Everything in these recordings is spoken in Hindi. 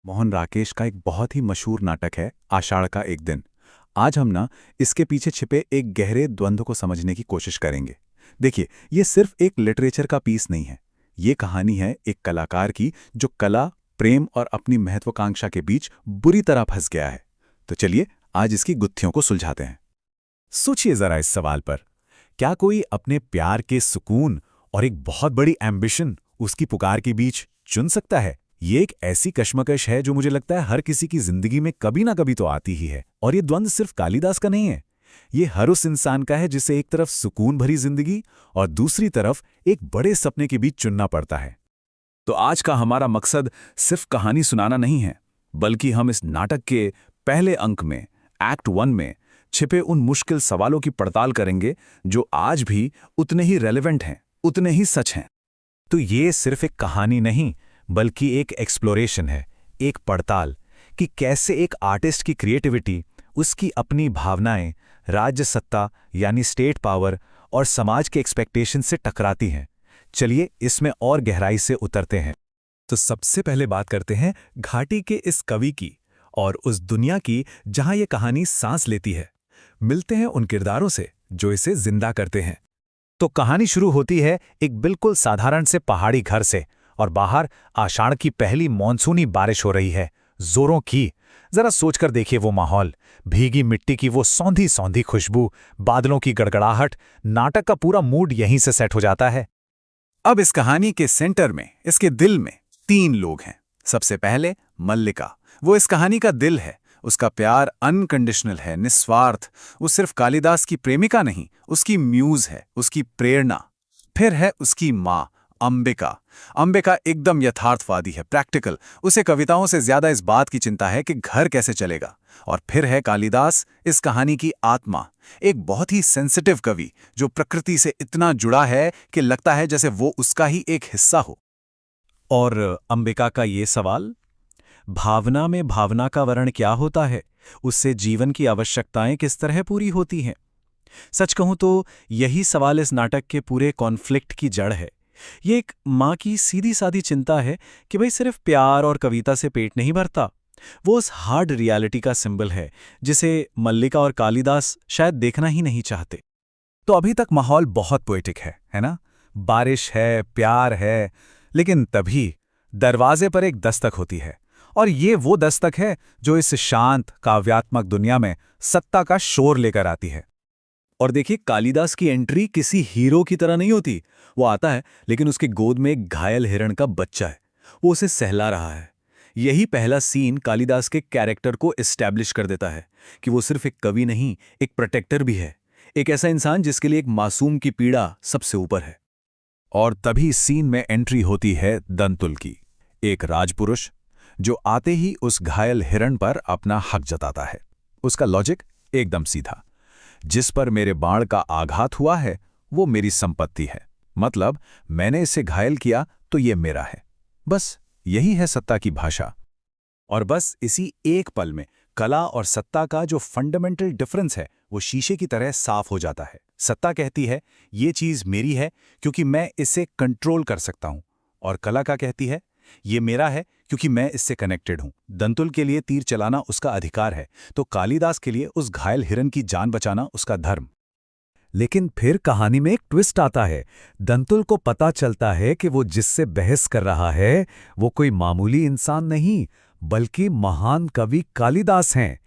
मोहन राकेश का एक बहुत ही मशहूर नाटक है आषाढ़ का एक दिन। आज हम ना इसके पीछे छिपे एक गहरे द्वंद्व को समझने की कोशिश करेंगे। देखिए, ये सिर्फ एक लिटरेचर का पीस नहीं है। ये कहानी है एक कलाकार की जो कला, प्रेम और अपनी महत्वाकांक्षा के बीच बुरी तरह फंस गया है। तो चलिए आज इसकी गुत्थियों को सुलझाते हैं। सोचिए जरा इस सवाल पर। क्या कोई अपने प्यार के सुकून और एक बहुत बड़ी एम्बिशन उसकी पुकार के बीच चुन सकता है? ये एक ऐसी कश्मकश है जो मुझे लगता है हर किसी की जिंदगी में कभी ना कभी तो आती ही है। और ये द्वंद्व सिर्फ कालिदास का नहीं है, ये हर उस इंसान का है जिसे एक तरफ सुकून भरी जिंदगी और दूसरी तरफ एक बड़े सपने के बीच चुनना पड़ता है। तो आज का हमारा मकसद सिर्फ कहानी सुनाना नहीं है, बल्कि हम इस नाटक के पहले अंक में, एक्ट 1 में छिपे उन मुश्किल सवालों की पड़ताल करेंगे जो आज भी उतने ही रेलेवेंट हैं, उतने ही सच हैं। तो ये सिर्फ एक कहानी नहीं, बल्कि एक एक्सप्लोरेशन है, एक पड़ताल कि कैसे एक आर्टिस्ट की क्रिएटिविटी, उसकी अपनी भावनाएं, राज्य सत्ता यानी स्टेट पावर और समाज के एक्सपेक्टेशन से टकराती हैं। चलिए इसमें और गहराई से उतरते हैं। तो सबसे पहले बात करते हैं घाटी के इस कवि की और उस दुनिया की जहां ये कहानी सांस लेती है। मिलते हैं उन किरदारों से जो इसे जिंदा करते हैं। तो कहानी शुरू होती है एक बिल्कुल साधारण से पहाड़ी घर से, और बाहर आषाढ़ की पहली मॉनसूनी बारिश हो रही है, जोरों की। जरा सोचकर देखिए वो माहौल, भीगी मिट्टी की वो सौंधी सौंधी खुशबू, बादलों की गड़गड़ाहट। नाटक का पूरा मूड यहीं से सेट हो जाता है। अब इस कहानी के सेंटर में, इसके दिल में 3 लोग हैं। सबसे पहले मल्लिका, वो इस कहानी का दिल है। उसका प्यार अनकंडीशनल है, निस्वार्थ। वो सिर्फ कालिदास की प्रेमिका नहीं, उसकी म्यूज है, उसकी प्रेरणा। फिर है उसकी माँ अंबिका। अंबिका एकदम यथार्थवादी है, प्रैक्टिकल। उसे कविताओं से ज्यादा इस बात की चिंता है कि घर कैसे चलेगा। और फिर है कालिदास, इस कहानी की आत्मा, एक बहुत ही सेंसिटिव कवि जो प्रकृति से इतना जुड़ा है कि लगता है जैसे वो उसका ही एक हिस्सा हो। और अंबिका का ये सवाल, भावना में भावना का वर्ण क्या होता है, उससे जीवन की आवश्यकताएं किस तरह पूरी होती हैं? सच कहूं तो यही सवाल इस नाटक के पूरे कॉन्फ्लिक्ट की जड़ है। ये एक माँ की सीधी सादी चिंता है कि भाई सिर्फ प्यार और कविता से पेट नहीं भरता। वो उस हार्ड रियलिटी का सिंबल है जिसे मल्लिका और कालिदास शायद देखना ही नहीं चाहते। तो अभी तक माहौल बहुत पोएटिक है ना? बारिश है, प्यार है, लेकिन तभी दरवाजे पर एक दस्तक होती है। और ये वो दस्तक है जो इस शांत काव्यात्मक दुनिया में सत्ता का शोर लेकर आती है। और देखिए, कालिदास की एंट्री किसी हीरो की तरह नहीं होती। वो आता है, लेकिन उसके गोद में एक घायल हिरण का बच्चा है, वो उसे सहला रहा है। यही पहला सीन कालिदास के कैरेक्टर को एस्टैब्लिश कर देता है कि वो सिर्फ एक कवि नहीं, एक प्रोटेक्टर भी है, एक ऐसा इंसान जिसके लिए एक मासूम की पीड़ा सबसे ऊपर है। और तभी सीन में एंट्री होती है दंतुल की, एक राजपुरुष जो आते ही उस घायल हिरण पर अपना हक जताता है। उसका लॉजिक एकदम सीधा, जिस पर मेरे बाण का आघात हुआ है वो मेरी संपत्ति है, मतलब मैंने इसे घायल किया तो ये मेरा है। बस यही है सत्ता की भाषा। और बस इसी एक पल में कला और सत्ता का जो फंडामेंटल डिफरेंस है वो शीशे की तरह साफ हो जाता है। सत्ता कहती है ये चीज मेरी है क्योंकि मैं इसे कंट्रोल कर सकता हूं, और कला का कहती है ये मेरा है क्योंकि मैं इससे कनेक्टेड हूं। दंतुल के लिए तीर चलाना उसका अधिकार है, तो कालिदास के लिए उस घायल हिरण की जान बचाना उसका धर्म। लेकिन फिर कहानी में एक ट्विस्ट आता है। दंतुल को पता चलता है कि वो जिससे बहस कर रहा है वो कोई मामूली इंसान नहीं, बल्कि महान कवि कालिदास हैं।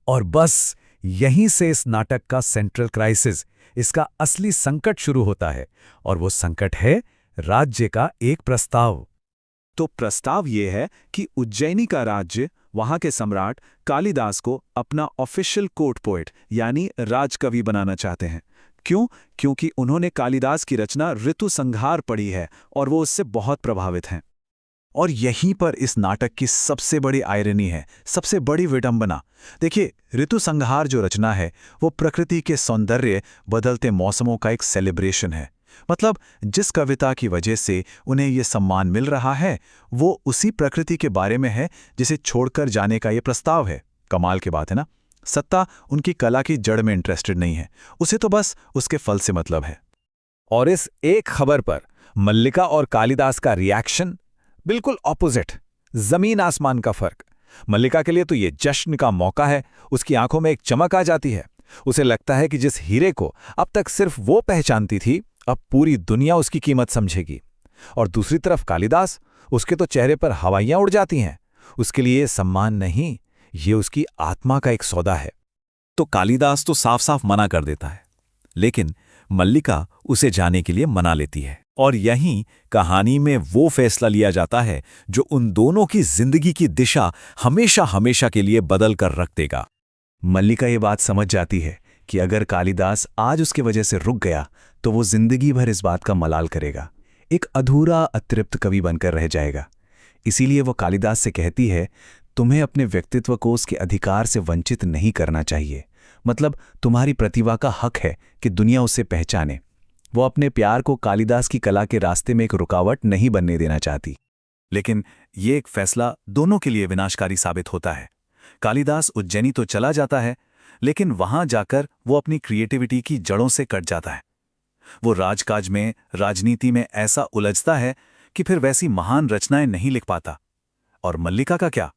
और बस यहीं से इस नाटक का सेंट्रल क्राइसिस, इसका असली संकट शुरू होता है। और वो संकट है राज्य का एक प्रस्ताव। तो प्रस्ताव ये है कि उज्जैनी का राज्य, वहां के सम्राट कालिदास को अपना ऑफिशियल कोर्ट पोएट यानी राजकवि बनाना चाहते हैं। क्यों? क्योंकि उन्होंने कालिदास की रचना ऋतु संहार पढ़ी है और वो उससे बहुत प्रभावित हैं। और यहीं पर इस नाटक की सबसे बड़ी आयरनी है, सबसे बड़ी विडंबना। देखिए, ऋतु संहार जो रचना है वो प्रकृति के सौंदर्य, बदलते मौसमों का एक सेलिब्रेशन है। मतलब जिस कविता की वजह से उन्हें ये सम्मान मिल रहा है वो उसी प्रकृति के बारे में है जिसे छोड़कर जाने का ये प्रस्ताव है। कमाल की बात है ना? सत्ता उनकी कला की जड़ में इंटरेस्टेड नहीं है, उसे तो बस उसके फल से मतलब है। और इस एक खबर पर मल्लिका और कालिदास का रिएक्शन बिल्कुल ऑपोजिट, जमीन आसमान का फर्क। मल्लिका के लिए तो ये जश्न का मौका है। उसकी आंखों में एक चमक आ जाती है। उसे लगता है कि जिस हीरे को अब तक सिर्फ वो पहचानती थी, अब पूरी दुनिया उसकी कीमत समझेगी। और दूसरी तरफ कालिदास, उसके तो चेहरे पर हवाइयां उड़ जाती हैं। उसके लिए ये सम्मान नहीं, ये उसकी आत्मा का एक सौदा है। तो कालिदास तो साफ साफ मना कर देता है, लेकिन मल्लिका उसे जाने के लिए मना लेती है। और यहीं कहानी में वो फैसला लिया जाता है जो उन दोनों की जिंदगी की दिशा हमेशा हमेशा के लिए बदल कर रख देगा। मल्लिका ये बात समझ जाती है कि अगर कालिदास आज उसके वजह से रुक गया तो वो जिंदगी भर इस बात का मलाल करेगा, एक अधूरा अतृप्त कवि बनकर रह जाएगा। इसीलिए वो कालिदास से कहती है, तुम्हें अपने व्यक्तित्व को उसके अधिकार से वंचित नहीं करना चाहिए। मतलब तुम्हारी प्रतिभा का हक है कि दुनिया उसे पहचाने। वो अपने प्यार को कालिदास की कला के रास्ते में एक रुकावट नहीं बनने देना चाहती। लेकिन ये एक फैसला दोनों के लिए विनाशकारी साबित होता है। कालिदास उज्जैनी तो चला जाता है, लेकिन वहां जाकर वो अपनी क्रिएटिविटी की जड़ों से कट जाता है। वो राजकाज में, राजनीति में ऐसा उलझता है कि फिर वैसी महान रचनाएं नहीं लिख पाता। और मल्लिका का क्या?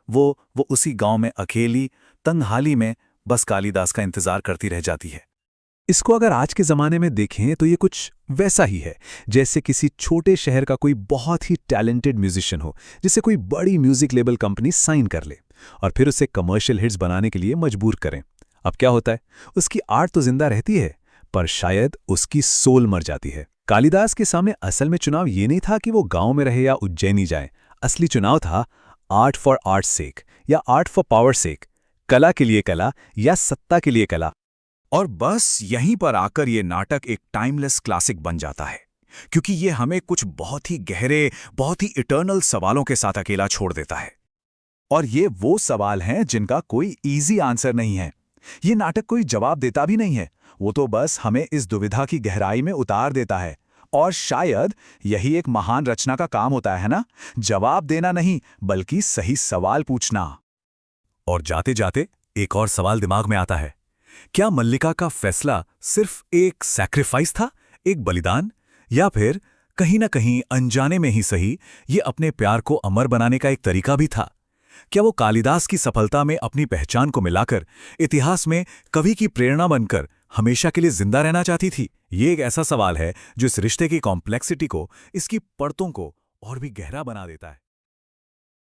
वो उसी गांव में अकेली, तंगहाली में बस कालिदास का इंतजार करती रह जाती है। इसको अगर आज के ज़माने में देखें तो ये कुछ वैसा ही है जैसे किसी छोटे शहर का कोई बहुत ही टैलेंटेड म्यूजिशियन हो, जिसे कोई बड़ी म्यूजिक लेबल कंपनी साइन कर ले और फिर उसे कमर्शियल हिट्स बनाने के लिए मजबूर करें। अब क्या होता है, उसकी आर्ट तो जिंदा रहती है, पर शायद उसकी सोल मर जाती है। कालिदास के सामने असल में चुनाव ये नहीं था कि वो गांव में रहे या उज्जैनी जाए। असली चुनाव था आर्ट फॉर आर्ट सेक या आर्ट फॉर पावर सेक, कला के लिए कला या सत्ता के लिए कला। और बस यहीं पर आकर ये नाटक एक टाइमलेस क्लासिक बन जाता है, क्योंकि ये हमें कुछ बहुत ही गहरे, बहुत ही इटर्नल सवालों के साथ अकेला छोड़ देता है। और ये वो सवाल हैं जिनका कोई इजी आंसर नहीं है। ये नाटक कोई जवाब देता भी नहीं है, वो तो बस हमें इस दुविधा की गहराई में उतार देता है। और शायद यही एक महान रचना का काम होता है ना, जवाब देना नहीं बल्कि सही सवाल पूछना। और जाते जाते एक और सवाल दिमाग में आता है, क्या मल्लिका का फैसला सिर्फ एक सैक्रिफाइस था, एक बलिदान, या फिर कहीं ना कहीं अनजाने में ही सही ये अपने प्यार को अमर बनाने का एक तरीका भी था? क्या वो कालिदास की सफलता में अपनी पहचान को मिलाकर इतिहास में कवि की प्रेरणा बनकर हमेशा के लिए जिंदा रहना चाहती थी? ये एक ऐसा सवाल है जो इस रिश्ते की कॉम्प्लेक्सिटी को, इसकी परतों को और भी गहरा बना देता है।